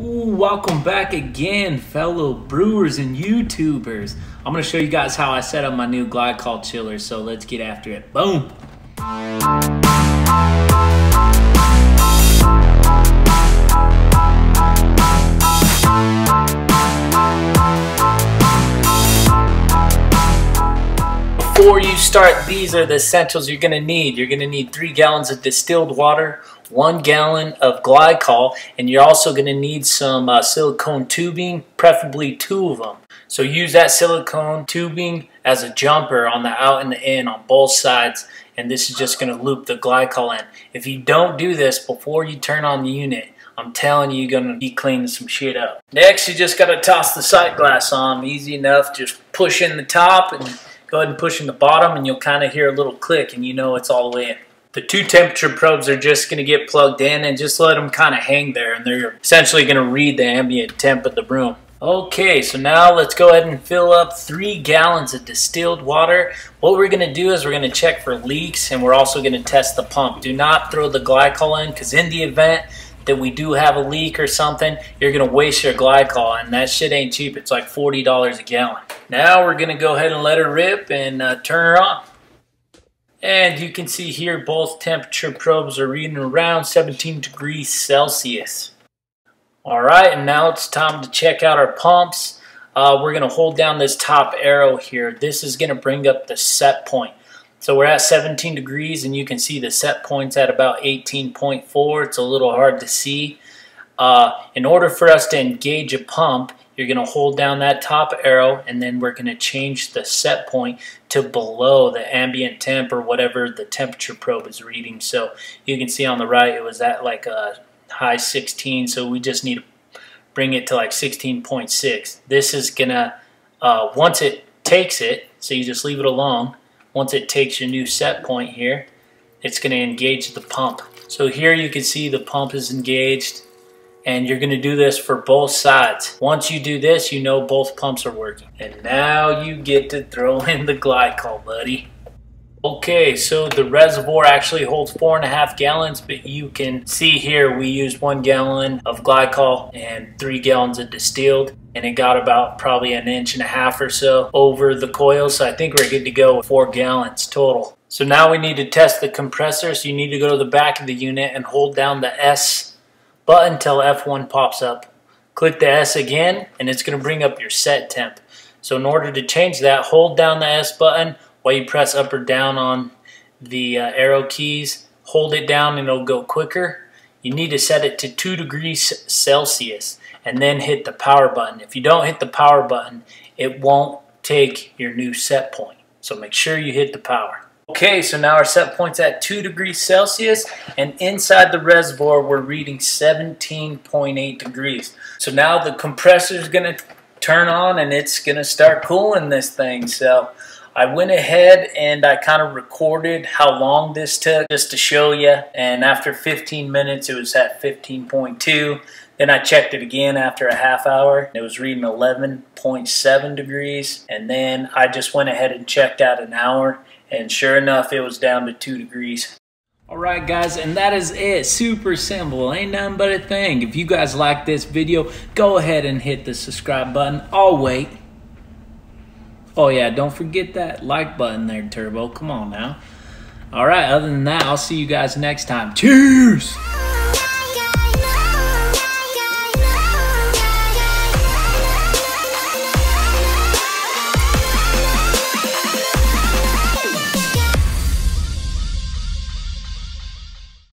Ooh, welcome back again, fellow brewers and YouTubers. I'm going to show you guys how I set up my new Glycol chiller, so let's get after it. Boom! Before you start, these are the essentials you're going to need. You're going to need 3 gallons of distilled water, 1 gallon of glycol, and you're also going to need some silicone tubing, preferably 2 of them. So use that silicone tubing as a jumper on the out and the in on both sides, and this is just going to loop the glycol in. If you don't do this before you turn on the unit, I'm telling you, you're going to be cleaning some shit up. Next, you just got to toss the sight glass on. Easy enough. Just push in the top and go ahead and push in the bottom, and you'll kind of hear a little click, and you know it's all the way in. The 2 temperature probes are just going to get plugged in, and just let them kind of hang there, and they're essentially going to read the ambient temp of the room. Okay, so now let's go ahead and fill up 3 gallons of distilled water. What we're going to do is we're going to check for leaks, and we're also going to test the pump. Do not throw the glycol in, because in the event that we do have a leak or something, you're going to waste your glycol, and that shit ain't cheap. It's like $40 a gallon. Now we're going to go ahead and let her rip and turn her on. And you can see here both temperature probes are reading around 17 degrees Celsius. Alright, and now it's time to check out our pumps. We're going to hold down this top arrow here. This is going to bring up the set point. So we're at 17 degrees, and you can see the set point's at about 18.4. It's a little hard to see. In order for us to engage a pump, you're going to hold down that top arrow, and then we're going to change the set point to below the ambient temp or whatever the temperature probe is reading. So you can see on the right it was at like a high 16, so we just need to bring it to like 16.6. This is going to, once it takes it, so you just leave it alone, once it takes your new set point here, it's going to engage the pump. So here you can see the pump is engaged, and you're going to do this for both sides. Once you do this, you know both pumps are working. And now you get to throw in the glycol, buddy. Okay, so the reservoir actually holds 4.5 gallons, but you can see here we used 1 gallon of glycol and 3 gallons of distilled, and it got about probably 1.5 inches or so over the coil, so I think we're good to go with 4 gallons total. So now we need to test the compressor, so you need to go to the back of the unit and hold down the S button until F1 pops up. Click the S again, and it's going to bring up your set temp. So in order to change that, hold down the S button while you press up or down on the arrow keys. Hold it down and it'll go quicker. You need to set it to 2 degrees Celsius and then hit the power button. If you don't hit the power button, it won't take your new set point. So make sure you hit the power. Okay, so now our set point's at 2 degrees Celsius, and inside the reservoir we're reading 17.8 degrees. So now the compressor is going to turn on and it's going to start cooling this thing. So I went ahead and I kind of recorded how long this took just to show you, and after 15 minutes it was at 15.2. Then I checked it again after a half hour. It was reading 11.7 degrees, and then I just went ahead and checked out an hour, and sure enough it was down to 2 degrees. Alright guys, and that is it. Super simple, ain't nothing but a thing. If you guys like this video, go ahead and hit the subscribe button. I'll wait. Oh yeah, don't forget that like button there, Turbo. Come on now. Alright, other than that, I'll see you guys next time. Cheers!